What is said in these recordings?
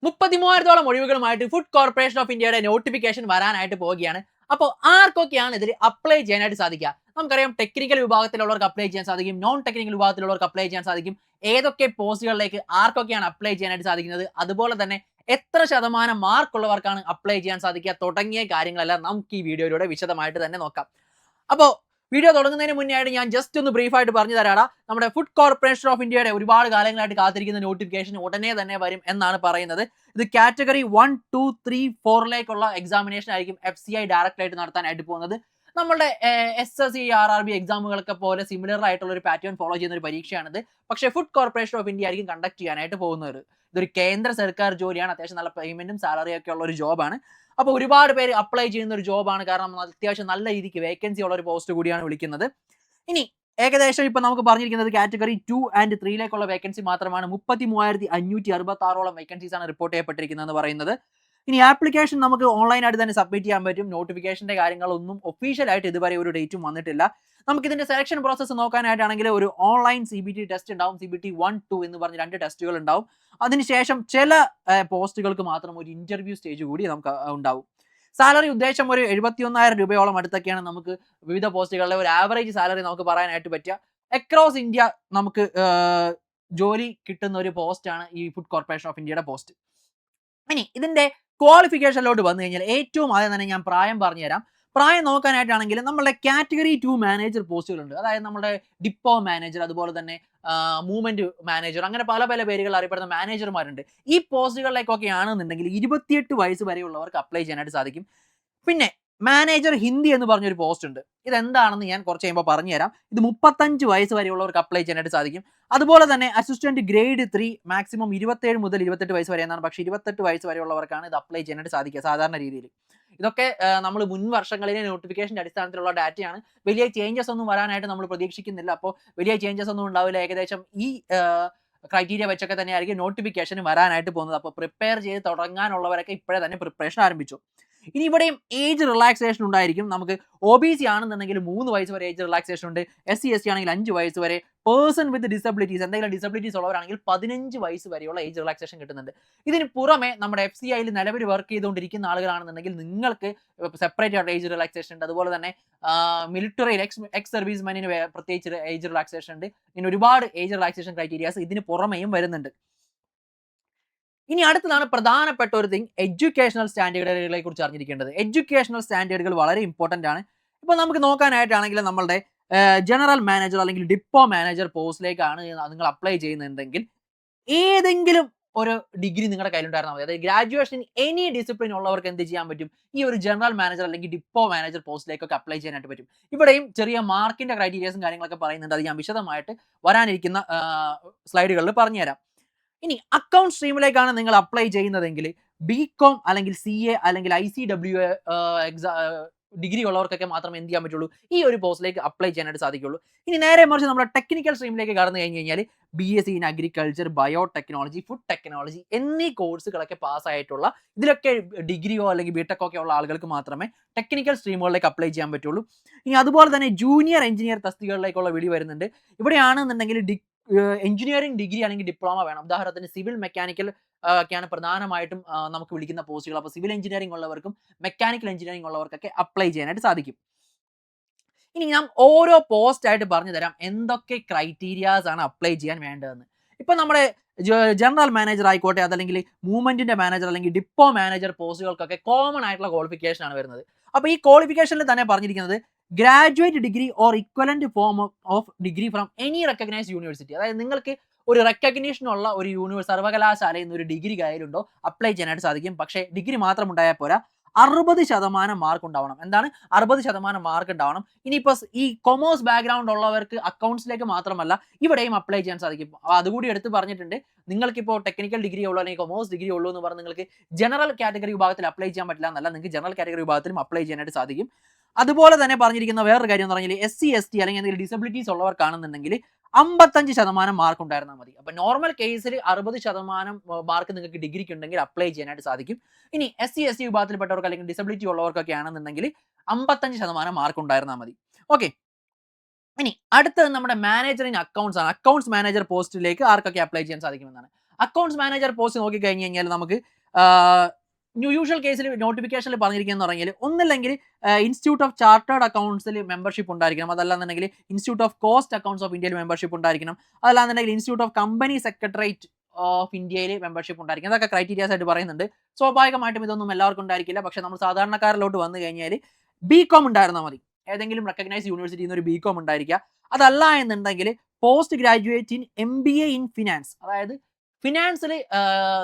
33,000 ഒഴിവുകളുമായിട്ട് food corporation of ഇന്ത്യയുടെ notification വരാനായിട്ട് പോവുകയാണ്. അപ്പോൾ ആർക്കൊക്കെയാണ് ഇതിൽ അപ്ലൈ ചെയ്യാനായിട്ട് സാധിക്കുക? നമുക്കറിയാം ടെക്നിക്കൽ വിഭാഗത്തിലുള്ളവർക്ക് അപ്ലൈ ചെയ്യാൻ സാധിക്കും, നോൺ ടെക്നിക്കൽ വിഭാഗത്തിലുള്ളവർക്ക് അപ്ലൈ ചെയ്യാൻ സാധിക്കും. ഏതൊക്കെ പോസ്റ്റുകളിലേക്ക് ആർക്കൊക്കെയാണ് അപ്ലൈ ചെയ്യാനായിട്ട് സാധിക്കുന്നത്, അതുപോലെ തന്നെ എത്ര ശതമാനം മാർക്ക് ഉള്ളവർക്കാണ് അപ്ലൈ ചെയ്യാൻ സാധിക്കുക തുടങ്ങിയ കാര്യങ്ങളെല്ലാം നമുക്ക് ഈ വീഡിയോയിലൂടെ വിശദമായിട്ട് തന്നെ നോക്കാം. അപ്പോൾ വീഡിയോ തുടങ്ങുന്നതിന് മുന്നേ ആയിട്ട് ഞാൻ ജസ്റ്റ് ഒന്ന് ബ്രീഫായിട്ട് പറഞ്ഞു തരാടാ. നമ്മുടെ ഫുഡ് കോർപ്പറേഷൻ ഓഫ് ഇന്ത്യയുടെ ഒരുപാട് കാലങ്ങളായിട്ട് കാത്തിരിക്കുന്ന നോട്ടിഫിക്കേഷൻ ഉടനെ തന്നെ വരും എന്നാണ് പറയുന്നത്. ഇത് കാറ്റഗറി 1, 2, 3, 4ലേക്കുള്ള എക്സാമിനേഷൻ ആയിരിക്കും FCI ഡയറക്റ്റ് ആയിട്ട് നടത്താനായിട്ട് പോകുന്നത്. നമ്മുടെ SSC RRB എക്സാമുകളൊക്കെ പോലെ സിമിലർ ആയിട്ടുള്ള ഒരു പാറ്റേൺ ഫോളോ ചെയ്യുന്ന ഒരു പരീക്ഷയാണിത്. പക്ഷേ ഫുഡ് കോർപ്പറേഷൻ ഓഫ് ഇന്ത്യ ആയിരിക്കും കണ്ടക്ട് ചെയ്യാനായിട്ട് പോകുന്നത്. ഇതൊരു കേന്ദ്ര സർക്കാർ ജോലിയാണ്, അത്യാവശ്യം നല്ല പേയ്മെന്റും സാലറിയും ഒക്കെ ഉള്ള ഒരു ജോബാണ്. അപ്പോൾ ഒരുപാട് പേര് അപ്ലൈ ചെയ്യുന്ന ഒരു ജോബാണ്, കാരണം അത്യാവശ്യം നല്ല രീതിക്ക് വേക്കൻസി ഉള്ള ഒരു പോസ്റ്റ് കൂടിയാണ് വിളിക്കുന്നത്. ഇനി ഏകദേശം ഇപ്പൊ നമുക്ക് പറഞ്ഞിരിക്കുന്നത് കാറ്റഗറി 2 ആൻഡ് 3ലേക്കുള്ള വേക്കൻസി മാത്രമാണ്. 33,566 വേക്കൻസീസ് ആണ് റിപ്പോർട്ട് ചെയ്യപ്പെട്ടിരിക്കുന്നത് എന്ന് പറയുന്നത്. ഇനി ആപ്ലിക്കേഷൻ നമുക്ക് ഓൺലൈനായിട്ട് തന്നെ സബ്മിറ്റ് ചെയ്യാൻ പറ്റും. നോട്ടിഫിക്കേഷന്റെ കാര്യങ്ങളൊന്നും ഒഫീഷ്യൽ ആയിട്ട് ഇതുവരെ ഒരു ഡേറ്റും വന്നിട്ടില്ല. നമുക്ക് ഇതിന്റെ സെലക്ഷൻ പ്രോസസ്സ് നോക്കാനായിട്ടാണെങ്കിൽ ഒരു ഓൺലൈൻ CBT ടെസ്റ്റ് ഉണ്ടാവും. CBT 1, 2 എന്ന് പറഞ്ഞ് 2 ടെസ്റ്റുകൾ ഉണ്ടാവും. അതിനുശേഷം ചില പോസ്റ്റുകൾക്ക് മാത്രം ഒരു ഇന്റർവ്യൂ സ്റ്റേജ് കൂടി നമുക്ക് ഉണ്ടാവും. സാലറി ഉദ്ദേശം ഒരു 71,000 രൂപയോളം അടുത്തൊക്കെയാണ് നമുക്ക് വിവിധ പോസ്റ്റുകളുടെ ഒരു ആവറേജ് സാലറി നമുക്ക് പറയാനായിട്ട് പറ്റുക. അക്രോസ് ഇന്ത്യ നമുക്ക് ജോലി കിട്ടുന്ന ഒരു പോസ്റ്റാണ് ഈ ഫുഡ് കോർപ്പറേഷൻ ഓഫ് ഇന്ത്യയുടെ പോസ്റ്റ്. ഇനി ഇതിന്റെ ക്വാളിഫിക്കേഷനിലോട്ട് വന്നു കഴിഞ്ഞാൽ ഏറ്റവും ആദ്യം തന്നെ ഞാൻ പ്രായം പറഞ്ഞുതരാം. പ്രായം നോക്കാനായിട്ടാണെങ്കിൽ നമ്മുടെ കാറ്റഗറി 2 മാനേജർ പോസ്റ്റുകളുണ്ട്. അതായത് നമ്മുടെ ഡിപ്പോ മാനേജർ, അതുപോലെ തന്നെ മൂവ്മെന്റ് മാനേജർ, അങ്ങനെ പല പല പേരുകൾ അറിയപ്പെടുന്ന മാനേജർമാരുണ്ട്. ഈ പോസ്റ്റുകളിലേക്കൊക്കെ ആണെന്നുണ്ടെങ്കിൽ 28 വയസ്സ് വരെയുള്ളവർക്ക് അപ്ലൈ ചെയ്യാനായിട്ട് സാധിക്കും. പിന്നെ മാനേജർ ഹിന്ദി എന്ന് പറഞ്ഞൊരു പോസ്റ്റ് ഉണ്ട്. ഇതെന്താണെന്ന് ഞാൻ കുറച്ച് കഴിയുമ്പോൾ പറഞ്ഞുതരാം. ഇത് 35 വയസ്സ് വരെയുള്ളവർക്ക് അപ്ലൈ ചെയ്യാനായിട്ട് സാധിക്കും. അതുപോലെ തന്നെ അസിസ്റ്റന്റ് ഗ്രേഡ് 3 മാക്സിമം 27 മുതൽ 28 വയസ്സ് വരെ എന്നാണ്. പക്ഷേ 28 വയസ്സ് വരെയുള്ളവർക്കാണ് ഇത് അപ്ലൈ ചെയ്യാനായിട്ട് സാധിക്കുക സാധാരണ രീതിയിൽ. ഇതൊക്കെ നമ്മൾ മുൻ വർഷങ്ങളിലെ നോട്ടിഫിക്കേഷന്റെ അടിസ്ഥാനത്തിലുള്ള ഡാറ്റയാണ്. വലിയ ചേഞ്ചസ് ഒന്നും വരാനായിട്ട് നമ്മൾ പ്രതീക്ഷിക്കുന്നില്ല. അപ്പോൾ വലിയ ചേഞ്ചസ് ഒന്നും ഉണ്ടാവില്ല. ഏകദേശം ഈ ക്രൈറ്റീരിയ വെച്ചൊക്കെ തന്നെയായിരിക്കും നോട്ടിഫിക്കേഷൻ വരാനായിട്ട് പോകുന്നത്. അപ്പോൾ പ്രിപ്പയർ ചെയ്ത് തുടങ്ങാനുള്ളവരൊക്കെ ഇപ്പോഴേ തന്നെ പ്രിപ്പറേഷൻ ആരംഭിച്ചു. ഇനി ഇവിടെയും ഏജ് റിലാക്സേഷൻ ഉണ്ടായിരിക്കും. നമുക്ക് OBC ആണെന്നുണ്ടെങ്കിൽ 3 വയസ്സ് വരെ ഏജ് റിലാക്സേഷൻ ഉണ്ട്. SC ST ആണെങ്കിൽ 5 വയസ്സ് വരെ. പേഴ്സൺ വിത്ത് ഡിസബിലിറ്റീസ്, എന്തെങ്കിലും ഡിസബിലിറ്റീസ് ഉള്ളവരാണെങ്കിൽ 15 വയസ്സ് വരെയുള്ള ഏജ് റിലാക്സേഷൻ കിട്ടുന്നുണ്ട്. ഇതിന് പുറമെ നമ്മുടെ FCIയിൽ നിലവിൽ വർക്ക് ചെയ്തുകൊണ്ടിരിക്കുന്ന ആളുകളാണെന്നുണ്ടെങ്കിൽ നിങ്ങൾക്ക് സെപ്പറേറ്റ് ആയിട്ട് ഏജ് റിലാക്സേഷൻ ഉണ്ട്. അതുപോലെ തന്നെ മിലിറ്ററിയിൽ എക്സ് സർവീസ് മെന്നിന് പ്രത്യേകിച്ച് ഏജ് റിലാക്സേഷൻ ഉണ്ട്. ഇങ്ങനെ ഒരുപാട് ഏജ് റിലാക്സേഷൻ ക്രൈറ്റീരിയാസ് ഇതിന് പുറമെയും വരുന്നുണ്ട്. ഇനി അടുത്തതാണ് പ്രധാനപ്പെട്ട ഒരു തിങ്, എഡ്യൂക്കേഷണൽ സ്റ്റാൻഡേർഡുകളെ കുറിച്ച് അറിഞ്ഞിരിക്കേണ്ടത്. എഡ്യൂക്കേഷണൽ സ്റ്റാൻഡേർഡുകൾ വളരെ ഇമ്പോർട്ടന്റ് ആണ്. ഇപ്പൊ നമുക്ക് നോക്കാനായിട്ടാണെങ്കിൽ നമ്മളുടെ ജനറൽ മാനേജർ അല്ലെങ്കിൽ ഡിപ്പോ മാനേജർ പോസ്റ്റിലേക്കാണ് നിങ്ങൾ അപ്ലൈ ചെയ്യുന്നുണ്ടെങ്കിൽ ഏതെങ്കിലും ഒരു ഡിഗ്രി നിങ്ങളുടെ കയ്യിലുണ്ടായിരുന്നാൽ മതി. അതായത് ഗ്രാജുവേഷൻ എനി ഡിസിപ്ലിൻ ഉള്ളവർക്ക് എന്ത് ചെയ്യാൻ പറ്റും, ഈ ഒരു ജനറൽ മാനേജർ അല്ലെങ്കിൽ ഡിപ്പോ മാനേജർ പോസ്റ്റിലേക്കൊക്കെ അപ്ലൈ ചെയ്യാനായിട്ട് പറ്റും. ഇവിടെയും ചെറിയ മാർക്കിന്റെ ക്രൈറ്റീരിയസും കാര്യങ്ങളൊക്കെ പറയുന്നുണ്ട്. അത് ഞാൻ വിശദമായിട്ട് വരാനിരിക്കുന്ന സ്ലൈഡുകളിൽ പറഞ്ഞുതരാം. ഇനി അക്കൗണ്ട് സ്ട്രീമിലേക്കാണ് നിങ്ങൾ അപ്ലൈ ചെയ്യുന്നതെങ്കിൽ BCom അല്ലെങ്കിൽ CA അല്ലെങ്കിൽ ICWA ഡിഗ്രി ഉള്ളവർക്കൊക്കെ മാത്രമേ എന്ത് ചെയ്യാൻ പറ്റുള്ളൂ, ഈ ഒരു പോസ്റ്റിലേക്ക് അപ്ലൈ ചെയ്യാനായിട്ട് സാധിക്കുള്ളൂ. ഇനി നേരെ മറിച്ച് നമ്മുടെ ടെക്നിക്കൽ സ്ട്രീമിലേക്ക് കടന്നു കഴിഞ്ഞ് കഴിഞ്ഞാൽ BSc in agriculture, biotechnology, food technology എന്നീ കോഴ്സുകളൊക്കെ പാസ്സായിട്ടുള്ള, ഇതിലൊക്കെ ഡിഗ്രിയോ അല്ലെങ്കിൽ BTech ഒക്കെ ഉള്ള ആളുകൾക്ക് മാത്രമേ ടെക്നിക്കൽ സ്ട്രീമുകളിലേക്ക് അപ്ലൈ ചെയ്യാൻ പറ്റുള്ളൂ. ഇനി അതുപോലെ തന്നെ ജൂനിയർ എഞ്ചിനീയർ തസ്തികകളിലേക്കുള്ള വിളി വരുന്നുണ്ട്. ഇവിടെയാണെന്നുണ്ടെങ്കിൽ എഞ്ചിനീയറിംഗ് ഡിഗ്രി അല്ലെങ്കിൽ ഡിപ്ലോമ വേണം. ഉദാഹരണത്തിന് സിവിൽ മെക്കാനിക്കൽ ഒക്കെയാണ് പ്രധാനമായിട്ടും നമുക്ക് വിളിക്കുന്ന പോസ്റ്റുകൾ. അപ്പോൾ സിവിൽ എഞ്ചിനീയറിംഗ് ഉള്ളവർക്കും മെക്കാനിക്കൽ എഞ്ചിനീയറിംഗ് ഉള്ളവർക്കൊക്കെ അപ്ലൈ ചെയ്യാനായിട്ട് സാധിക്കും. ഇനി ഞാൻ ഓരോ പോസ്റ്റ് ആയിട്ട് പറഞ്ഞു തരാം എന്തൊക്കെ ക്രൈറ്റീരിയാസ് ആണ് അപ്ലൈ ചെയ്യാൻ വേണ്ടതെന്ന്. ഇപ്പൊ നമ്മുടെ ജനറൽ മാനേജർ ആയിക്കോട്ടെ, അതല്ലെങ്കിൽ മൂവ്മെന്റിന്റെ മാനേജർ അല്ലെങ്കിൽ ഡിപ്പോ മാനേജർ പോസ്റ്റുകൾക്കൊക്കെ കോമൺ ആയിട്ടുള്ള ക്വാളിഫിക്കേഷൻ ആണ് വരുന്നത്. അപ്പോൾ ഈ ക്വാളിഫിക്കേഷനിൽ തന്നെ പറഞ്ഞിരിക്കുന്നത് graduate degree or equivalent form of degree from any recognised university. അതായത് നിങ്ങൾക്ക് ഒരു റെക്കഗ്നീഷൻ ഉള്ള ഒരു സർവകലാശാലയിൽ നിന്ന് ഒരു ഡിഗ്രി കയ്യിലുണ്ടോ അപ്ലൈ ചെയ്യാനായിട്ട് സാധിക്കും. പക്ഷേ ഡിഗ്രി മാത്രം ഉണ്ടായാൽ പോരാ, 60% മാർക്ക് ഉണ്ടാവണം. എന്താണ് 60% മാർക്ക് ഉണ്ടാവണം. ഇനിയിപ്പോൾ ഈ കൊമേഴ്സ് ബാക്ക്ഗ്രൗണ്ട് ഉള്ളവർക്ക് അക്കൗണ്ട്സിലേക്ക് മാത്രമല്ല ഇവിടെയും അപ്ലൈ ചെയ്യാൻ സാധിക്കും. അതുകൂടി എടുത്ത് പറഞ്ഞിട്ടുണ്ട്. നിങ്ങൾക്കിപ്പോൾ ടെക്നിക്കൽ ഡിഗ്രി ഉള്ളൂ അല്ലെങ്കിൽ കൊമേഴ്സ് ഡിഗ്രി ഉള്ളൂ എന്ന് പറഞ്ഞ് നിങ്ങൾക്ക് ജനറൽ കാറ്റഗറി വിഭാഗത്തിൽ അപ്ലൈ ചെയ്യാൻ പറ്റില്ല എന്നല്ല, നിങ്ങൾക്ക് ജനറൽ കാറ്റഗറി വിഭാഗത്തിലും അപ്ലൈ ചെയ്യാനായിട്ട് സാധിക്കും. അതുപോലെ തന്നെ പറഞ്ഞിരിക്കുന്ന വേറൊരു കാര്യം എന്ന് പറഞ്ഞാൽ SC ST അല്ലെങ്കിൽ എന്തെങ്കിലും ഡിസബിലിറ്റീസ് ഉള്ളവർക്കാണെന്നുണ്ടെങ്കിൽ 55% മാർക്ക് ഉണ്ടായിരുന്നാൽ മതി. അപ്പോൾ നോർമൽ കേസിൽ 60% മാർക്ക് നിങ്ങൾക്ക് ഡിഗ്രിക്ക് ഉണ്ടെങ്കിൽ അപ്ലൈ ചെയ്യാനായിട്ട് സാധിക്കും. ഇനി SC ST വിഭാഗത്തിൽപ്പെട്ടവർക്ക് അല്ലെങ്കിൽ ഡിസബിലിറ്റി ഉള്ളവർക്കൊക്കെ ആണെന്നുണ്ടെങ്കിൽ 55% മാർക്ക് ഉണ്ടായിരുന്നാൽ മതി. ഓക്കെ. ഇനി അടുത്തത് നമ്മുടെ മാനേജർ ഇൻ അക്കൗണ്ട്സ് ആണ്. അക്കൗണ്ട്സ് മാനേജർ പോസ്റ്റിലേക്ക് ആർക്കൊക്കെ അപ്ലൈ ചെയ്യാൻ സാധിക്കുമെന്നാണ്. അക്കൗണ്ട്സ് മാനേജർ പോസ്റ്റ് നോക്കിക്കഴിഞ്ഞ് കഴിഞ്ഞാൽ നമുക്ക് യൂഷ്വൽ കേസിൽ നോട്ടിഫിക്കേഷനിൽ പറഞ്ഞിരിക്കുന്നത് പറഞ്ഞാൽ ഒന്നില്ലെങ്കിൽ ഇൻസ്റ്റിറ്റ്യൂട്ട് ഓഫ് ചാർട്ടേഡ് അക്കൗണ്ട്സിൽ മെമ്പർഷിപ്പ് ഉണ്ടായിരിക്കണം, അതല്ലാന്നുണ്ടെങ്കിൽ institute of cost accounts of ഇന്ത്യയിൽ മെമ്പർഷിപ്പ് ഉണ്ടായിരിക്കണം, അതല്ലാന്നുണ്ടെങ്കിൽ institute of company secretariat of ഇന്ത്യയിൽ മെമ്പർഷിപ്പ് ഉണ്ടായിരിക്കും. അതൊക്കെ ക്രൈറ്റീരിയാസ് ആയിട്ട് പറയുന്നുണ്ട്. സ്വാഭാവികമായിട്ടും ഇതൊന്നും എല്ലാവർക്കും ഉണ്ടായിരിക്കില്ല. പക്ഷേ നമ്മൾ സാധാരണക്കാരിലോട്ട് വന്നു കഴിഞ്ഞാൽ ബികോം ഉണ്ടായിരുന്നാൽ മതി. ഏതെങ്കിലും റെക്കഗ്നൈസ്ഡ് യൂണിവേഴ്സിറ്റിയിൽ നിന്ന് ഒരു ബികോം ഉണ്ടായിരിക്കുക. അതല്ല എന്നുണ്ടെങ്കിൽ post graduate in MBA in finance, അതായത് ഫിനാൻസിൽ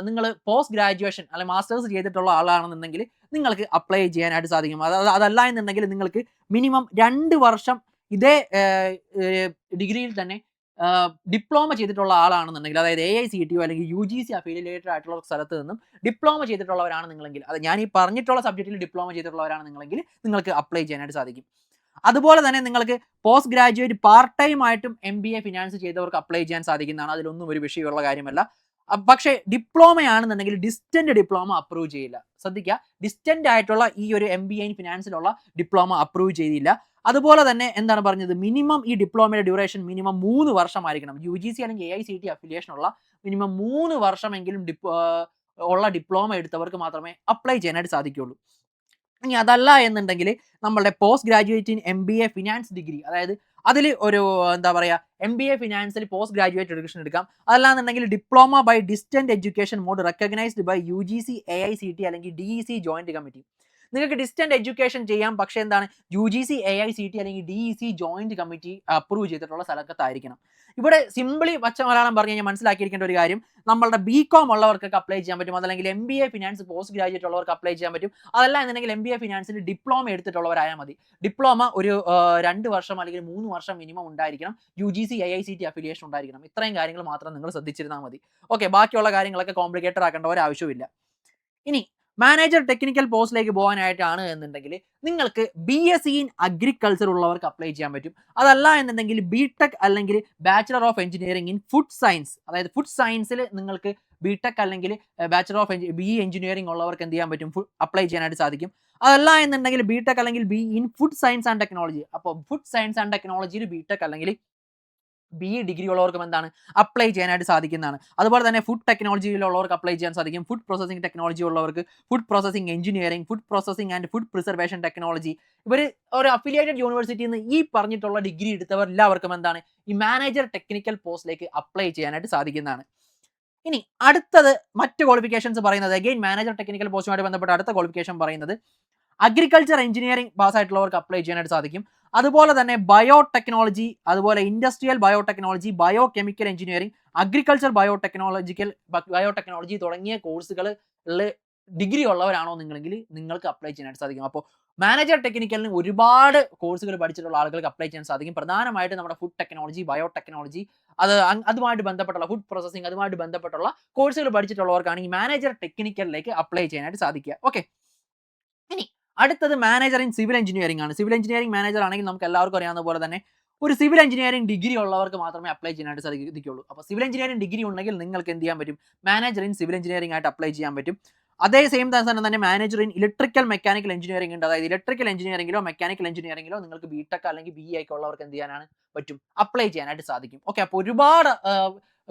നിങ്ങൾ പോസ്റ്റ് ഗ്രാജുവേഷൻ അല്ലെങ്കിൽ മാസ്റ്റേഴ്സ് ചെയ്തിട്ടുള്ള ആളാണെന്നുണ്ടെങ്കിൽ നിങ്ങൾക്ക് അപ്ലൈ ചെയ്യാനായിട്ട് സാധിക്കും. അതല്ല എന്നുണ്ടെങ്കിൽ നിങ്ങൾക്ക് മിനിമം 2 വർഷം ഇതേ ഡിഗ്രിയിൽ തന്നെ ഡിപ്ലോമ ചെയ്തിട്ടുള്ള ആളാണെന്നുണ്ടെങ്കിൽ, അതായത് AICTO അല്ലെങ്കിൽ UGC അഫിലിയേറ്റഡ് ആയിട്ടുള്ള സ്ഥലത്ത് നിന്നും ഡിപ്ലോമ ചെയ്തിട്ടുള്ളവരാണ് നിങ്ങളെങ്കിൽ, അത് ഞാൻ ഈ പറഞ്ഞിട്ടുള്ള സബ്ജക്റ്റിൽ ഡിപ്ലോമ ചെയ്തിട്ടുള്ളവരാണ് നിങ്ങളെങ്കിൽ നിങ്ങൾക്ക് അപ്ലൈ ചെയ്യാനായിട്ട് സാധിക്കും. അതുപോലെ തന്നെ നിങ്ങൾക്ക് പോസ്റ്റ് ഗ്രാജുവേറ്റ് പാർട്ട് ടൈം ആയിട്ടും MBA ഫിനാൻസ് ചെയ്തവർക്ക് അപ്ലൈ ചെയ്യാൻ സാധിക്കുന്നതാണ്. അതിലൊന്നും ഒരു വിഷയമുള്ള കാര്യമല്ല. പക്ഷേ ഡിപ്ലോമയാണെന്നുണ്ടെങ്കിൽ ഡിസ്റ്റന്റ് ഡിപ്ലോമ അപ്രൂവ് ചെയ്യില്ല. ശ്രദ്ധിക്കുക, ഡിസ്റ്റന്റ് ആയിട്ടുള്ള ഈ ഒരു MBA ഇൻ ഫിനാൻസിലുള്ള ഡിപ്ലോമ അപ്രൂവ് ചെയ്തില്ല. അതുപോലെ തന്നെ എന്താണ് പറഞ്ഞത്, മിനിമം ഈ ഡിപ്ലോമയുടെ ഡ്യൂറേഷൻ മിനിമം 3 വർഷമായിരിക്കണം. UGC അല്ലെങ്കിൽ AICTE അഫിലിയേഷനുള്ള മിനിമം 3 വർഷമെങ്കിലും ഉള്ള ഡിപ്ലോമ എടുത്തവർക്ക് മാത്രമേ അപ്ലൈ ചെയ്യാനായിട്ട് സാധിക്കുകയുള്ളൂ. ഇനി അതല്ല എന്നുണ്ടെങ്കിൽ നമ്മളുടെ post graduate in MBA finance degree, അതായത് അതിൽ ഒരു എന്താ പറയുക MBA ഫിനാൻസിൽ പോസ്റ്റ് ഗ്രാജുവേറ്റ് എഡ്യൂക്കേഷൻ എടുക്കാം. അതല്ലാന്നുണ്ടെങ്കിൽ diploma by distant education mode recognised by UGC AICTE അല്ലെങ്കിൽ DEC ജോയിന്റ് കമ്മിറ്റി. നിങ്ങൾക്ക് ഡിസ്റ്റന്റ് എഡ്യൂക്കേഷൻ ചെയ്യാം, പക്ഷേ എന്താണ് UGC AICTE അല്ലെങ്കിൽ DEC ജോയിന്റ് കമ്മിറ്റി അപ്രൂവ് ചെയ്തിട്ടുള്ള സ്ഥലത്തായിരിക്കണം. ഇവിടെ സിംപിളി പച്ച മലയാളം പറഞ്ഞു കഴിഞ്ഞാൽ മനസ്സിലാക്കിയിരിക്കേണ്ട ഒരു കാര്യം, നമ്മളുടെ ബികോം ഉള്ളവർക്കൊക്കെ അപ്ലൈ ചെയ്യാൻ പറ്റും, അതല്ലെങ്കിൽ MBA ഫിനാൻസ് പോസ്റ്റ് ഗ്രാജുവേറ്റ് ഉള്ളവർക്ക് അപ്ലൈ ചെയ്യാൻ പറ്റും. അതല്ല എന്നുണ്ടെങ്കിൽ MBA ഫിനാൻസിൽ ഡിപ്ലോമ എടുത്തിട്ടുള്ളവരായാൽ മതി. ഡിപ്ലോമ ഒരു 2 വർഷം അല്ലെങ്കിൽ 3 വർഷം മിനിമം ഉണ്ടായിരിക്കണം. UGC AICTE അഫിലിയേഷൻ ഉണ്ടായിരിക്കണം. ഇത്രയും കാര്യങ്ങൾ മാത്രം നിങ്ങൾ ശ്രദ്ധിച്ചിരുന്നാൽ മതി. ഓക്കെ, ബാക്കിയുള്ള കാര്യങ്ങളൊക്കെ കോംപ്ലിക്കേറ്റഡ് ആക്കേണ്ട ഒരു ആവശ്യമില്ല. ഇനി മാനേജർ ടെക്നിക്കൽ പോസ്റ്റിലേക്ക് പോകാനായിട്ടാണ് എന്നുണ്ടെങ്കിൽ നിങ്ങൾക്ക് BSc ഇൻ അഗ്രികൾച്ചർ ഉള്ളവർക്ക് അപ്ലൈ ചെയ്യാൻ പറ്റും. അതല്ല എന്നുണ്ടെങ്കിൽ BTech അല്ലെങ്കിൽ bachelor of engineering in food science, അതായത് ഫുഡ് സയൻസിൽ നിങ്ങൾക്ക് BTech അല്ലെങ്കിൽ ബാച്ചിലർ ഓഫ് BE എഞ്ചിനീയറിംഗ് ഉള്ളവർക്ക് എന്ത് ചെയ്യാൻ പറ്റും, അപ്ലൈ ചെയ്യാനായിട്ട് സാധിക്കും. അതല്ല എന്നുണ്ടെങ്കിൽ BTech അല്ലെങ്കിൽ BE in food science and technology. അപ്പോൾ ഫുഡ് സയൻസ് ആൻഡ് ടെക്നോളജിയിൽ BTech അല്ലെങ്കിൽ BE ഡിഗ്രി ഉള്ളവർക്കും എന്താണ് അപ്ലൈ ചെയ്യാനായിട്ട് സാധിക്കുന്നതാണ്. അതുപോലെ തന്നെ ഫുഡ് ടെക്നോളജിയിലുള്ളവർക്ക് അപ്ലൈ ചെയ്യാൻ സാധിക്കും. ഫുഡ് പ്രോസസിംഗ് ടെക്നോളജി ഉള്ളവർക്ക് food processing engineering, food processing and food preservation technology. ഇവർ ഒരു അഫിലിയേറ്റഡ് യൂണിവേഴ്സിറ്റിയിൽ നിന്ന് ഈ പറഞ്ഞിട്ടുള്ള ഡിഗ്രി എടുത്തവർ എല്ലാവർക്കും എന്താണ് ഈ മാനേജർ ടെക്നിക്കൽ പോസ്റ്റിലേക്ക് അപ്ലൈ ചെയ്യാനായിട്ട് സാധിക്കുന്നതാണ്. ഇനി അടുത്തത് മറ്റ് ക്വാളിഫിക്കേഷൻസ് പറയുന്നത്, അഗെയിൻ മാനേജർ ടെക്നിക്കൽ പോസ്റ്റുമായിട്ട് ബന്ധപ്പെട്ട അടുത്ത ക്വാളിഫിക്കേഷൻ പറയുന്നത് അഗ്രികൾച്ചർ എഞ്ചിനീയറിംഗ് പാസ്സായിട്ടുള്ളവർക്ക് അപ്ലൈ ചെയ്യാനായിട്ട് സാധിക്കും. അതുപോലെ തന്നെ ബയോടെക്നോളജി, അതുപോലെ industrial biotechnology, bio chemical engineering, agriculture biotechnology തുടങ്ങിയ കോഴ്സുകളിൽ ഡിഗ്രി ഉള്ളവരാണോ നിങ്ങളെങ്കിൽ നിങ്ങൾക്ക് അപ്ലൈ ചെയ്യാനായിട്ട് സാധിക്കും. അപ്പോൾ മാനേജർ ടെക്നിക്കലിന് ഒരുപാട് കോഴ്സുകൾ പഠിച്ചിട്ടുള്ള ആളുകൾക്ക് അപ്ലൈ ചെയ്യാൻ സാധിക്കും. പ്രധാനമായിട്ട് നമ്മുടെ ഫുഡ് ടെക്നോളജി, ബയോടെക്നോളജി, അതുമായിട്ട് ബന്ധപ്പെട്ടുള്ള ഫുഡ് പ്രോസസിംഗ്, അതുമായിട്ട് ബന്ധപ്പെട്ടുള്ള കോഴ്സുകൾ പഠിച്ചിട്ടുള്ളവർക്കാണ് ഈ മാനേജർ ടെക്നിക്കലിലേക്ക് അപ്ലൈ ചെയ്യാനായിട്ട് സാധിക്കുക. ഓക്കെ, ഇനി അടുത്തത് മാനേജർ ഇൻ സിവിൽ എഞ്ചിനീയറിംഗ് ആണ്. സിവിൽ എഞ്ചിനീയറിംഗ് മാനേജർ ആണെങ്കിൽ നമുക്ക് എല്ലാവർക്കും അറിയാവുന്ന പോലെ തന്നെ ഒരു സിവിൽ എഞ്ചിനീയറിംഗ് ഡിഗ്രി ഉള്ളവർക്ക് മാത്രമേ അപ്ലൈ ചെയ്യാനായിട്ട് സാധിക്കുകയുള്ളൂ. അപ്പോൾ സിവിൽ എഞ്ചിനീയറിംഗ് ഡിഗ്രി ഉണ്ടെങ്കിൽ നിങ്ങൾക്ക് എന്ത് ചെയ്യാൻ പറ്റും, മാനേജർ ഇൻ സിവിൽ എഞ്ചിനീയറിംഗ് ആയിട്ട് അപ്ലൈ ചെയ്യാൻ പറ്റും. അതേ സെയിം തന്നെ manager in electrical mechanical engineering ഉണ്ട്. അതായത് ഇലക്ട്രിക്കൽ എഞ്ചിനീയറിംഗിലോ മെക്കാനിക്കൽ എഞ്ചിനീയറിംഗിലോ നിങ്ങൾക്ക് BTech അല്ലെങ്കിൽ BE ഒക്കെ ഉള്ളവർക്ക് എന്ത് ചെയ്യാനാണ് പറ്റും, അപ്ലൈ ചെയ്യാനായിട്ട് സാധിക്കും. ഓക്കെ, അപ്പോൾ ഒരുപാട്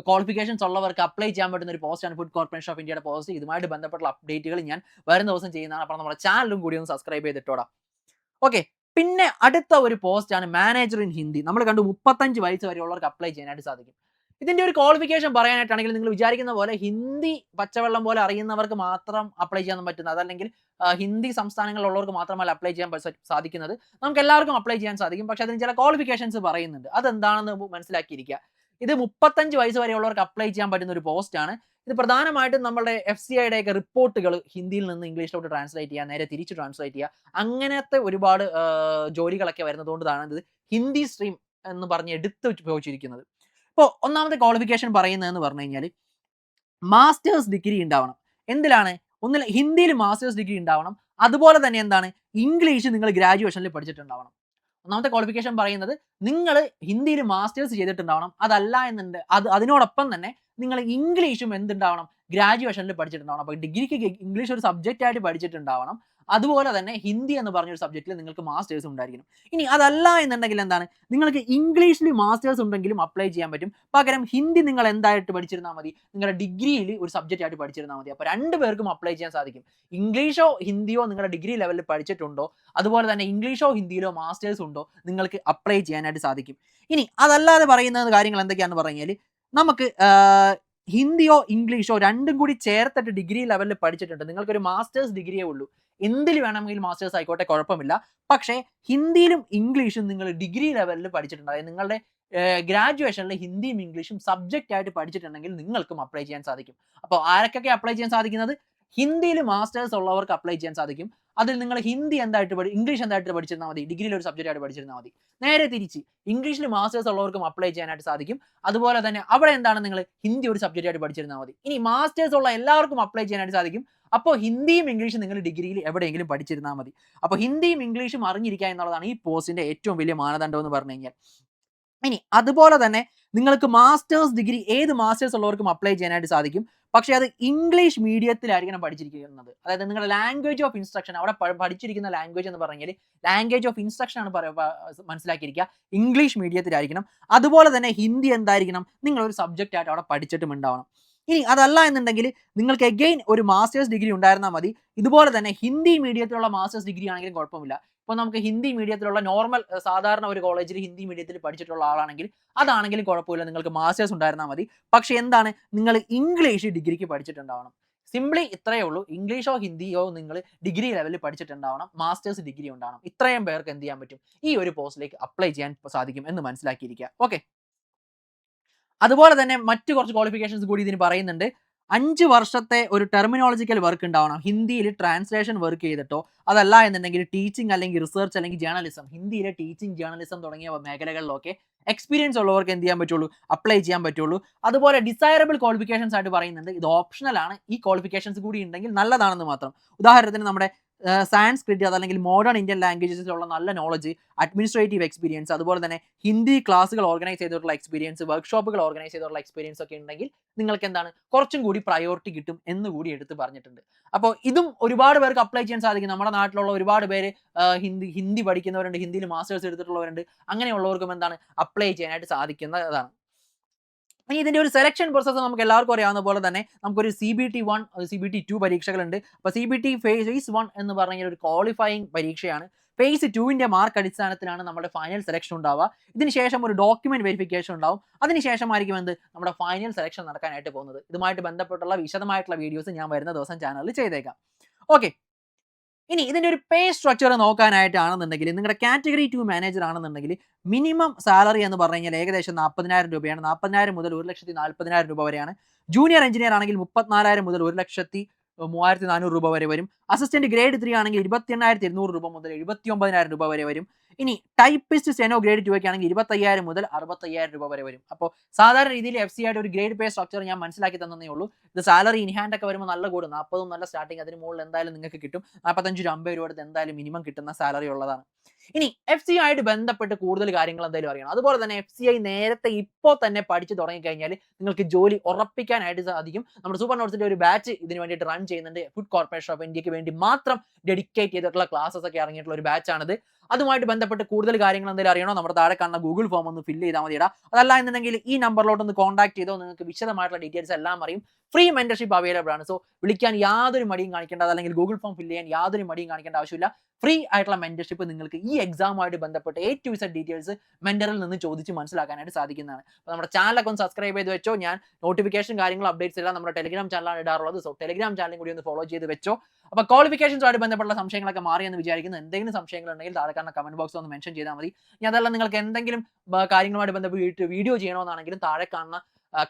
ക്വാളിഫിക്കേഷൻസ് ഉള്ളവർക്ക് അപ്ലൈ ചെയ്യാൻ പറ്റുന്ന ഒരു പോസ്റ്റാണ് ഫുഡ് കോർപ്പറേഷൻ ഓഫ് ഇന്ത്യയുടെ പോസ്റ്റ്. ഇതുമായിട്ട് ബന്ധപ്പെട്ട അപ്ഡേറ്റുകൾ ഞാൻ വരുന്ന ദിവസം ചെയ്യുന്നതാണ്. അപ്പോൾ നമ്മുടെ ചാനലും കൂടി ഒന്ന് സബ്സ്ക്രൈബ് ചെയ്തിട്ടോടാം. ഓക്കെ, പിന്നെ അടുത്ത ഒരു പോസ്റ്റാണ് മാനേജർ ഇൻ ഹിന്ദി. നമ്മൾ കണ്ടു 35 വയസ്സ് വരെയുള്ളവർക്ക് അപ്ലൈ ചെയ്യാനായിട്ട് സാധിക്കും. ഇതിന്റെ ഒരു ക്വാളിഫിക്കേഷൻ പറയാനായിട്ടാണെങ്കിൽ നിങ്ങൾ വിചാരിക്കുന്ന പോലെ ഹിന്ദി പച്ചവെള്ളം പോലെ അറിയുന്നവർക്ക് മാത്രം അപ്ലൈ ചെയ്യാൻ പറ്റുന്നത്, അതല്ലെങ്കിൽ ഹിന്ദി സംസ്ഥാനങ്ങളിലുള്ളവർക്ക് മാത്രമല്ല അപ്ലൈ ചെയ്യാൻ സാധിക്കുന്നത്, നമുക്ക് എല്ലാവർക്കും അപ്ലൈ ചെയ്യാൻ സാധിക്കും. പക്ഷേ അതിന് ചില ക്വാളിഫിക്കേഷൻസ് പറയുന്നുണ്ട്. അതെന്താണെന്ന് മനസ്സിലാക്കിയിരിക്കുക. ഇത് 35 വയസ്സ് വരെയുള്ളവർക്ക് അപ്ലൈ ചെയ്യാൻ പറ്റുന്ന ഒരു പോസ്റ്റാണ്. ഇത് പ്രധാനമായിട്ടും നമ്മുടെ FCIയുടെ ഒക്കെ റിപ്പോർട്ടുകൾ ഹിന്ദിയിൽ നിന്ന് ഇംഗ്ലീഷിലോട്ട് ട്രാൻസ്ലേറ്റ് ചെയ്യുക, നേരെ തിരിച്ച് ട്രാൻസ്ലേറ്റ് ചെയ്യുക, അങ്ങനത്തെ ഒരുപാട് ജോലികളൊക്കെ വരുന്നതുകൊണ്ടാണ് ഇത് ഹിന്ദി സ്ട്രീം എന്ന് പറഞ്ഞ് എടുത്ത് വെച്ചിരിക്കുന്നത്. ഇപ്പോൾ ഒന്നാമത്തെ ക്വാളിഫിക്കേഷൻ പറയുന്നതെന്ന് പറഞ്ഞു കഴിഞ്ഞാൽ മാസ്റ്റേഴ്സ് ഡിഗ്രി ഉണ്ടാവണം. എന്തിലാണ്? ഒന്നിൽ ഹിന്ദിയിൽ മാസ്റ്റേഴ്സ് ഡിഗ്രി ഉണ്ടാവണം. അതുപോലെ തന്നെ എന്താണ്, ഇംഗ്ലീഷ് നിങ്ങൾ ഗ്രാജുവേഷനിൽ പഠിച്ചിട്ടുണ്ടാവണം. ഒന്നാമത്തെ ക്വാളിഫിക്കേഷൻ പറയുന്നത് നിങ്ങൾ ഹിന്ദിയിൽ മാസ്റ്റേഴ്സ് ചെയ്തിട്ടുണ്ടാവണം. അതല്ല എന്നുണ്ട് അതിനോടൊപ്പം തന്നെ നിങ്ങൾ ഇംഗ്ലീഷും എന്തുണ്ടാവണം, ഗ്രാജുവേഷനിൽ പഠിച്ചിട്ടുണ്ടാവണം. അപ്പോൾ ഡിഗ്രിക്ക് ഇംഗ്ലീഷ് ഒരു സബ്ജക്റ്റ് ആയിട്ട് പഠിച്ചിട്ടുണ്ടാവണം. അതുപോലെ തന്നെ ഹിന്ദി എന്ന് പറഞ്ഞൊരു സബ്ജക്റ്റിൽ നിങ്ങൾക്ക് മാസ്റ്റേഴ്സ് ഉണ്ടായിരിക്കണം. ഇനി അതല്ല എന്നുണ്ടെങ്കിൽ എന്താണ്, നിങ്ങൾക്ക് ഇംഗ്ലീഷിൽ മാസ്റ്റേഴ്സ് ഉണ്ടെങ്കിലും അപ്ലൈ ചെയ്യാൻ പറ്റും. പകരം ഹിന്ദി നിങ്ങൾ എന്തായിട്ട് പഠിച്ചിരുന്നാൽ മതി, നിങ്ങളുടെ ഡിഗ്രിയിൽ ഒരു സബ്ജക്റ്റ് ആയിട്ട് പഠിച്ചിരുന്നാൽ മതി. അപ്പോൾ 2 പേർക്കും അപ്ലൈ ചെയ്യാൻ സാധിക്കും. ഇംഗ്ലീഷോ ഹിന്ദിയോ നിങ്ങളുടെ ഡിഗ്രി ലെവലിൽ പഠിച്ചിട്ടുണ്ടോ, അതുപോലെ തന്നെ ഇംഗ്ലീഷോ ഹിന്ദിയിലോ മാസ്റ്റേഴ്സ് ഉണ്ടോ, നിങ്ങൾക്ക് അപ്ലൈ ചെയ്യാനായിട്ട് സാധിക്കും. ഇനി അതല്ലാതെ പറയുന്ന കാര്യങ്ങൾ എന്തൊക്കെയാണെന്ന് പറഞ്ഞാൽ, നമുക്ക് ഹിന്ദിയോ ഇംഗ്ലീഷോ രണ്ടും കൂടി ചേർത്തിട്ട് ഡിഗ്രി ലെവലിൽ പഠിച്ചിട്ടുണ്ട്, നിങ്ങൾക്കൊരു മാസ്റ്റേഴ്സ് ഡിഗ്രിയേ ഉള്ളൂ, എന്തിൽ വേണമെങ്കിലും മാസ്റ്റേഴ്സ് ആയിക്കോട്ടെ, കുഴപ്പമില്ല. പക്ഷേ ഹിന്ദിയിലും ഇംഗ്ലീഷും നിങ്ങൾ ഡിഗ്രി ലെവലിൽ പഠിച്ചിട്ടുണ്ട്, അതായത് നിങ്ങളുടെ ഗ്രാജുവേഷനിൽ ഹിന്ദിയും ഇംഗ്ലീഷും സബ്ജക്റ്റ് ആയിട്ട് പഠിച്ചിട്ടുണ്ടെങ്കിൽ നിങ്ങൾക്കും അപ്ലൈ ചെയ്യാൻ സാധിക്കും. അപ്പോൾ ആരൊക്കെ അപ്ലൈ ചെയ്യാൻ സാധിക്കുന്നത്, ഹിന്ദിയിൽ മാസ്റ്റേഴ്സ് ഉള്ളവർക്ക് അപ്ലൈ ചെയ്യാൻ സാധിക്കും. അതിൽ നിങ്ങൾ ഹിന്ദി എന്തായിട്ട് ഇംഗ്ലീഷ് എന്തായിട്ട് പഠിച്ചിരുന്നാൽ മതി, ഡിഗ്രിയിൽ ഒരു സബ്ജക്റ്റ് ആയിട്ട് പഠിച്ചിരുന്നാൽ മതി. നേരെ തിരിച്ച് ഇംഗ്ലീഷിൽ മാസ്റ്റേഴ്സ് ഉള്ളവർക്കും അപ്ലൈ ചെയ്യാനായിട്ട് സാധിക്കും. അതുപോലെ തന്നെ അവിടെ എന്താണ്, നിങ്ങൾ ഹിന്ദി ഒരു സബ്ജക്റ്റ് ആയിട്ട് പഠിച്ചിരുന്നാൽ മതി. ഇനി മാസ്റ്റേഴ്സ് ഉള്ള എല്ലാവർക്കും അപ്ലൈ ചെയ്യാനായിട്ട് സാധിക്കും. അപ്പോൾ ഹിന്ദിയും ഇംഗ്ലീഷും നിങ്ങൾ ഡിഗ്രിയിൽ എവിടെയെങ്കിലും പഠിച്ചിരുന്നാൽ മതി. അപ്പോൾ ഹിന്ദിയും ഇംഗ്ലീഷും അറിഞ്ഞിരിക്കുക എന്നുള്ളതാണ് ഈ പോസ്റ്റിന്റെ ഏറ്റവും വലിയ മാനദണ്ഡം എന്ന് പറഞ്ഞു കഴിഞ്ഞാൽ. ഇനി അതുപോലെ തന്നെ നിങ്ങൾക്ക് മാസ്റ്റേഴ്സ് ഡിഗ്രി ഏത് മാസ്റ്റേഴ്സ് ഉള്ളവർക്കും അപ്ലൈ ചെയ്യാനായിട്ട് സാധിക്കും. പക്ഷേ അത് ഇംഗ്ലീഷ് മീഡിയത്തിലായിരിക്കണം പഠിച്ചിരിക്കുന്നത്. അതായത് നിങ്ങളുടെ ലാംഗ്വേജ് ഓഫ് ഇൻസ്ട്രക്ഷൻ, അവിടെ പഠിച്ചിരിക്കുന്ന ലാംഗ്വേജ് എന്ന് പറഞ്ഞാൽ ലാംഗ്വേജ് ഓഫ് ഇൻസ്ട്രക്ഷൻ ആണ് മനസ്സിലാക്കിയിരിക്കുക, ഇംഗ്ലീഷ് മീഡിയത്തിലായിരിക്കണം. അതുപോലെ തന്നെ ഹിന്ദി എന്തായിരിക്കണം, നിങ്ങളൊരു സബ്ജക്റ്റ് ആയിട്ട് അവിടെ പഠിച്ചിട്ടും ഉണ്ടാവണം. ഇനി അതല്ല എന്നുണ്ടെങ്കിൽ നിങ്ങൾക്ക് എഗെയിൻ ഒരു മാസ്റ്റേഴ്സ് ഡിഗ്രി ഉണ്ടായിരുന്നാൽ മതി. ഇതുപോലെ തന്നെ ഹിന്ദി മീഡിയത്തിലുള്ള മാസ്റ്റേഴ്സ് ഡിഗ്രി ആണെങ്കിലും കുഴപ്പമില്ല. ഇപ്പോൾ നമുക്ക് ഹിന്ദി മീഡിയത്തിലുള്ള നോർമൽ സാധാരണ ഒരു കോളേജിൽ ഹിന്ദി മീഡിയത്തിൽ പഠിച്ചിട്ടുള്ള ആളാണെങ്കിൽ അതാണെങ്കിലും കുഴപ്പമില്ല, നിങ്ങൾക്ക് മാസ്റ്റേഴ്സ് ഉണ്ടായിരുന്നാൽ മതി. പക്ഷേ എന്താണ്, നിങ്ങൾ ഇംഗ്ലീഷ് ഡിഗ്രിക്ക് പഠിച്ചിട്ടുണ്ടാവണം. സിംപ്ലി ഇത്രയേ ഉള്ളൂ. ഇംഗ്ലീഷോ ഹിന്ദിയോ നിങ്ങൾ ഡിഗ്രി ലെവലിൽ പഠിച്ചിട്ടുണ്ടാവണം, മാസ്റ്റേഴ്സ് ഡിഗ്രി ഉണ്ടാവണം. ഇത്രയും പേർക്ക് എന്ത് ചെയ്യാൻ പറ്റും, ഈ ഒരു പോസ്റ്റിലേക്ക് അപ്ലൈ ചെയ്യാൻ സാധിക്കും എന്ന് മനസ്സിലാക്കിയിരിക്കുക. ഓക്കെ. അതുപോലെ തന്നെ മറ്റു കുറച്ച് ക്വാളിഫിക്കേഷൻസ് കൂടി ഇതിന് പറയുന്നുണ്ട്. 5 വർഷത്തെ ഒരു ടെർമിനോളജിക്കൽ വർക്ക് ഉണ്ടാവണം, ഹിന്ദിയിൽ ട്രാൻസ്ലേഷൻ വർക്ക് ചെയ്തിട്ടോ, അതല്ല എന്നുണ്ടെങ്കിൽ ടീച്ചിങ് അല്ലെങ്കിൽ റിസർച്ച് അല്ലെങ്കിൽ ജേർണലിസം, ഹിന്ദിയിലെ ടീച്ചിങ് ജേർണലിസം തുടങ്ങിയ മേഖലകളിലൊക്കെ എക്സ്പീരിയൻസ് ഉള്ളവർക്ക് എന്ത് ചെയ്യാൻ പറ്റുള്ളൂ, അപ്ലൈ ചെയ്യാൻ പറ്റുള്ളൂ. അതുപോലെ ഡിസൈറബിൾ ക്വാളിഫിക്കേഷൻസ് ആയിട്ട് പറയുന്നുണ്ട്, ഇത് ഓപ്ഷണൽ ആണ്, ഈ ക്വാളിഫിക്കേഷൻസ് കൂടി ഉണ്ടെങ്കിൽ നല്ലതാണെന്ന് മാത്രം. ഉദാഹരണത്തിന് നമ്മുടെ സാൻസ്ക്രിറ്റ് അതല്ലെങ്കിൽ മോഡേൺ ഇന്ത്യൻ ലാംഗ്വേജസിലുള്ള നല്ല നോളജ്, അഡ്മിനിസ്ട്രേറ്റീവ് എക്സ്പീരിയൻസ്, അതുപോലെ തന്നെ ഹിന്ദി ക്ലാസ്സുകൾ ഓർഗനൈസ് ചെയ്തിട്ടുള്ള എക്സ്പീരിയൻസ്, വർക്ക്ഷോപ്പുകൾ ഓർഗനൈസ് ചെയ്തിട്ടുള്ള എക്സ്പീരിയൻസ് ഒക്കെ ഉണ്ടെങ്കിൽ നിങ്ങൾക്ക് എന്താണ് കുറച്ചും കൂടി പ്രയോറിറ്റി കിട്ടും എന്ന് കൂടി എടുത്ത് പറഞ്ഞിട്ടുണ്ട്. അപ്പോൾ ഇതും ഒരുപാട് പേർക്ക് അപ്ലൈ ചെയ്യാൻ സാധിക്കും. നമ്മുടെ നാട്ടിലുള്ള ഒരുപാട് പേര് ഹിന്ദി പഠിക്കുന്നവരുണ്ട്, ഹിന്ദിയിൽ മാസ്റ്റേഴ്സ് എടുത്തിട്ടുള്ളവരുണ്ട്. അങ്ങനെയുള്ളവർക്കും എന്താണ് അപ്ലൈ ചെയ്യാനായിട്ട് സാധിക്കുന്നതാണ്. ഇനി ഇതിന്റെ ഒരു സെലക്ഷൻ പ്രോസസ്സ് നമുക്ക് എല്ലാവർക്കും അറിയാവുന്ന പോലെ തന്നെ നമുക്കൊരു CBT 1, CBT 2 പരീക്ഷകളുണ്ട്. അപ്പോൾ CBT ഫേസ് 1 എന്ന് പറഞ്ഞ ഒരു ക്വാളിഫയിങ് പരീക്ഷയാണ്. ഫേസ് 2ന്റെ മാർക്ക് അടിസ്ഥാനത്തിലാണ് നമ്മുടെ ഫൈനൽ സെലക്ഷൻ ഉണ്ടാവുക. ഇതിനുശേഷം ഒരു ഡോക്യുമെന്റ് വെരിഫിക്കേഷൻ ഉണ്ടാവും. അതിനുശേഷമായിരിക്കും നമ്മുടെ ഫൈനൽ സെലക്ഷൻ നടക്കാനായിട്ട് പോകുന്നത്. ഇതുമായിട്ട് ബന്ധപ്പെട്ടുള്ള വിശദമായിട്ടുള്ള വീഡിയോസ് ഞാൻ വരുന്ന ദിവസം ചാനലിൽ ചെയ്തേക്കാം. ഓക്കെ. ഇനി ഇതിന്റെ ഒരു പേ സ്ട്രക്ചർ നോക്കാനായിട്ടാണെന്നുണ്ടെങ്കിൽ, നിങ്ങളുടെ കാറ്റഗറി 2 മാനേജർ ആണെന്നുണ്ടെങ്കിൽ മിനിമം സാലറി എന്ന് പറഞ്ഞു കഴിഞ്ഞാൽ ഏകദേശം 40,000 രൂപയാണ്. 40,000 മുതൽ 1,40,000 രൂപ വരെയാണ്. ജൂനിയർ എഞ്ചിനീയർ ആണെങ്കിൽ 34,000 മുതൽ 1,03,400 രൂപ വരെ വരും. അസിസ്റ്റന്റ് ഗ്രേഡ് 3 ആണെങ്കിൽ 28,200 രൂപ മുതൽ 79,000 രൂപ വരെ വരും. ഇനി ടൈപ്പിസ്റ്റ് സ്റ്റെനോ ഗ്രേഡ് 2 ഒക്കെ ആണെങ്കിൽ 25,000 മുതൽ 65,000 രൂപ വരെ വരും. അപ്പോൾ സാധാരണ രീതിയിൽ FC ആയിട്ട് ഒരു ഗ്രേഡ് പേ സ്ട്രക്ചർ ഞാൻ മനസ്സിലാക്കി തന്നേ ഉള്ളൂ. ഇത് സാലറി ഇൻ ഹാൻഡ് ഒക്കെ വരുമ്പോൾ നല്ല കൂടും, 40 നല്ല സ്റ്റാർട്ടിങ്, അതിന് മുകളിൽ എന്തായാലും നിങ്ങൾക്ക് കിട്ടും. 45 to 50 രൂപ അടുത്ത് എന്തായാലും മിനിമം കിട്ടുന്ന സാലറി ഉള്ളതാണ്. ഇനി FCI ആയിട്ട് ബന്ധപ്പെട്ട് കൂടുതൽ കാര്യങ്ങൾ എന്തായാലും അറിയണം. അതുപോലെ തന്നെ FCI നേരത്തെ ഇപ്പോൾ തന്നെ പഠിച്ചു തുടങ്ങിക്കഴിഞ്ഞാൽ നിങ്ങൾക്ക് ജോലി ഉറപ്പിക്കാനായിട്ട് സാധിക്കും. നമ്മുടെ സൂപ്പർ നോട്ട്സിന്റെ ഒരു ബാച്ച് ഇതിന് വേണ്ടിയിട്ട് റൺ ചെയ്യുന്നുണ്ട്. ഫുഡ് കോർപ്പറേഷൻ ഓഫ് ഇന്ത്യക്ക് വേണ്ടി മാത്രം ഡെഡിക്കേറ്റ് ചെയ്തിട്ടുള്ള ക്ലാസ്സസ് ഒക്കെ ഇറങ്ങിയിട്ടുള്ള ഒരു ബാച്ചാണിത്. അതുമായിട്ട് ബന്ധപ്പെട്ട് കൂടുതൽ കാര്യങ്ങൾ എന്തെങ്കിലും അറിയണോ, നമ്മുടെ താഴെ കാണുന്ന ഗൂഗിൾ ഫോം ഒന്ന് ഫില്ല് ചെയ്താൽ മതിയടാ. അതല്ല എന്നുണ്ടെങ്കിൽ ഈ നമ്പറിലോട്ട് ഒന്ന് കോൺടാക്ട് ചെയ്തോ, നിങ്ങൾക്ക് വിശദമായിട്ടുള്ള ഡീറ്റെയിൽസ് എല്ലാം അറിയും. ഫ്രീ മെന്റർഷിപ്പ് അവൈലബിൾ ആണ്. സോ വിളിക്കാൻ യാതൊരു മടിയും കാണിക്കേണ്ട, അല്ലെങ്കിൽ ഗൂഗിൾ ഫോം ഫില്ല് ചെയ്യാൻ യാതൊരു മടിയും കാണിക്കേണ്ട ആവശ്യമില്ല. ഫ്രീ ആയിട്ടുള്ള മെന്റർഷിപ്പ് നിങ്ങൾക്ക് ഈ എക്സാമുമായിട്ട് ബന്ധപ്പെട്ട് A to Z ഡീറ്റെയിൽസ് മെന്ററിൽ നിന്ന് ചോദിച്ച് മനസ്സിലാക്കാനായിട്ട് സാധിക്കുന്നതാണ്. അപ്പോൾ നമ്മുടെ ചാനലൊക്കെ ഒന്ന് സബ്സ്ക്രൈബ് ചെയ്ത് വെച്ചോ. ഞാൻ നോട്ടിഫിക്കേഷൻ കാര്യങ്ങൾ അപ്ഡേറ്റ്സ് എല്ലാം നമ്മുടെ ടെലിഗ്രാം ചാനലാണ് ഇടാറുള്ളത്. സോ ടെലിഗ്രാം ചാനലും കൂടി ഒന്ന് ഫോളോ ചെയ്ത് വെച്ചോ. അപ്പോൾ ക്വാളിഫിക്കേഷൻസുമായിട്ട് ബന്ധപ്പെട്ട സംശയങ്ങളൊക്കെ മാറിയെന്ന് വിചാരിക്കുന്നു. എന്തെങ്കിലും സംശയങ്ങൾ ഉണ്ടെങ്കിൽ താഴെ കാണുന്ന കമന്റ് ബോക്സിൽ ഒന്ന് മെൻഷൻ ചെയ്താൽ മതി. ഇനി അതല്ല നിങ്ങൾക്ക് എന്തെങ്കിലും കാര്യങ്ങളുമായിട്ട് ബന്ധപ്പെട്ട് വീഡിയോ ചെയ്യണമെന്നാണെങ്കിലും താഴെ കാണുന്ന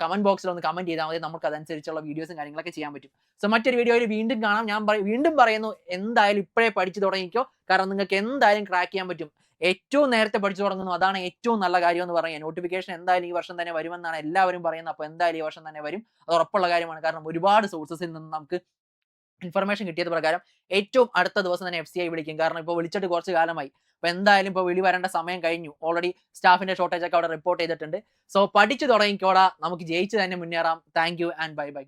കമന്റ് ബോക്സിൽ ഒന്ന് കമന്റ് ചെയ്താൽ മതി. നമുക്ക് അതനുസരിച്ചുള്ള വീഡിയോസും കാര്യങ്ങളൊക്കെ ചെയ്യാൻ പറ്റും. സോ മറ്റൊരു വീഡിയോയിൽ വീണ്ടും കാണാം. ഞാൻ വീണ്ടും പറയുന്നു, എന്തായാലും ഇപ്പോഴേ പഠിച്ചു തുടങ്ങിക്കോ. കാരണം നിങ്ങൾക്ക് എന്തായാലും ക്രാക്ക് ചെയ്യാൻ പറ്റും. ഏറ്റവും നേരത്തെ പഠിച്ചു തുടങ്ങുന്നു, അതാണ് ഏറ്റവും നല്ല കാര്യം എന്ന് പറയാം. നോട്ടിഫിക്കേഷൻ എന്തായാലും ഈ വർഷം തന്നെ വരുമെന്നാണ് എല്ലാവരും പറയുന്നത്. അപ്പോൾ എന്തായാലും ഈ വർഷം തന്നെ വരും, അത് ഉറപ്പുള്ള കാര്യമാണ്. കാരണം ഒരുപാട് സോഴ്സസിൽ നിന്ന് നമുക്ക് ഇൻഫർമേഷൻ കിട്ടിയത് പ്രകാരം ഏറ്റവും അടുത്ത ദിവസം തന്നെ FCI വിളിക്കും. കാരണം ഇപ്പോൾ വിളിച്ചിട്ട് കുറച്ച് കാലമായി. അപ്പോൾ എന്തായാലും ഇപ്പോൾ വിളി വരേണ്ട സമയം കഴിഞ്ഞു. ഓൾറെഡി സ്റ്റാഫിന്റെ ഷോർട്ടേജ് ഒക്കെ അവിടെ റിപ്പോർട്ട് ചെയ്തിട്ടുണ്ട്. സോ പഠിച്ചു തുടങ്ങിക്കോടാ, നമുക്ക് ജയിച്ച് തന്നെ മുന്നേറാം. Thank you and bye bye.